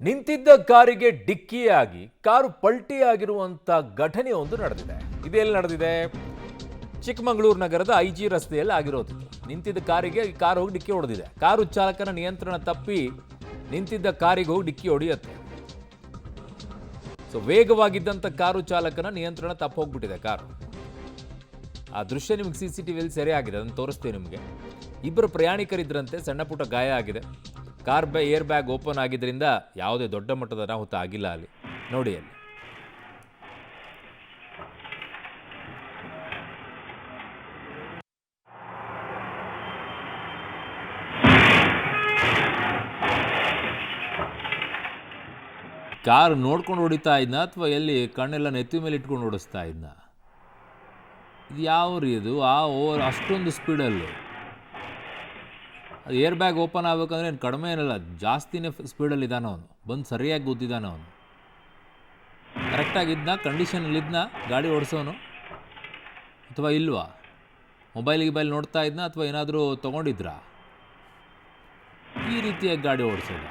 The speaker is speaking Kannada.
ನಿಂತಿದ್ದ ಕಾರಿಗೆ ಡಿಕ್ಕಿಯಾಗಿ ಕಾರು ಪಲ್ಟಿಯಾಗಿರುವಂಥ ಘಟನೆಯೊಂದು ನಡೆದಿದೆ. ಇದೆಲ್ಲಿ ನಡೆದಿದೆ? ಚಿಕ್ಕಮಗಳೂರು ನಗರದ ಐಜಿ ರಸ್ತೆಯಲ್ಲಿ ಆಗಿರೋದು. ನಿಂತಿದ್ದ ಕಾರಿಗೆ ಈ ಕಾರು ಹೋಗಿ ಡಿಕ್ಕಿ ಹೊಡೆದಿದೆ. ಕಾರು ಚಾಲಕನ ನಿಯಂತ್ರಣ ತಪ್ಪಿ ನಿಂತಿದ್ದ ಕಾರಿಗೆ ಹೋಗಿ ಡಿಕ್ಕಿ ಹೊಡೆಯುತ್ತೆ. ವೇಗವಾಗಿದ್ದಂಥ ಕಾರು ಚಾಲಕನ ನಿಯಂತ್ರಣ ತಪ್ಪು ಹೋಗ್ಬಿಟ್ಟಿದೆ ಕಾರು. ಆ ದೃಶ್ಯ ನಿಮಗೆ CCTVಯಲ್ಲಿ ಸೆರೆ ಆಗಿದೆ, ಅದನ್ನು ತೋರಿಸ್ತೀವಿ ನಿಮಗೆ. ಇಬ್ಬರು ಪ್ರಯಾಣಿಕರಿದ್ರಂತೆ, ಸಣ್ಣ ಪುಟ್ಟ ಗಾಯ ಆಗಿದೆ. ಕಾರ್ ಏರ್ ಬ್ಯಾಗ್ ಓಪನ್ ಆಗಿದ್ದರಿಂದ ಯಾವುದೇ ದೊಡ್ಡ ಮಟ್ಟದ ಅನಾಹುತ ಆಗಿಲ್ಲ. ಅಲ್ಲಿ ನೋಡಿ, ಅಲ್ಲಿ ಕಾರ್ ನೋಡ್ಕೊಂಡು ಹೊಡಿತಾ ಇದ್ನ ಅಥವಾ ಎಲ್ಲಿ ಕಣ್ಣೆಲ್ಲ ನೆತ್ತಿ ಮೇಲೆ ಇಟ್ಕೊಂಡು ಓಡಿಸ್ತಾ ಇದ್ನ? ಇದು ಯಾವ ರೀ ಇದು? ಅಷ್ಟೊಂದು ಸ್ಪೀಡಲ್ಲಿ ಅದು ಏರ್ ಬ್ಯಾಗ್ ಓಪನ್ ಆಗ್ಬೇಕಂದ್ರೆ ಏನು ಕಡಿಮೆ ಏನಲ್ಲ, ಜಾಸ್ತಿನೇ ಸ್ಪೀಡಲ್ಲಿ ಇದ್ದಾನೆ ಅವನು. ಬಂದು ಸರಿಯಾಗಿ ಗೊತ್ತಿದ್ದಾನೆ ಅವನು. ಕರೆಕ್ಟಾಗಿದ್ನ, ಕಂಡೀಷನಲ್ಲಿದ್ನ ಗಾಡಿ ಓಡಿಸೋನು ಅಥವಾ ಇಲ್ವಾ? ಮೊಬೈಲ್ ನೋಡ್ತಾ ಇದ್ನ ಅಥವಾ ಏನಾದರೂ ತೊಗೊಂಡಿದ್ರಾ? ಈ ರೀತಿಯಾಗಿ ಗಾಡಿ ಓಡಿಸೋದು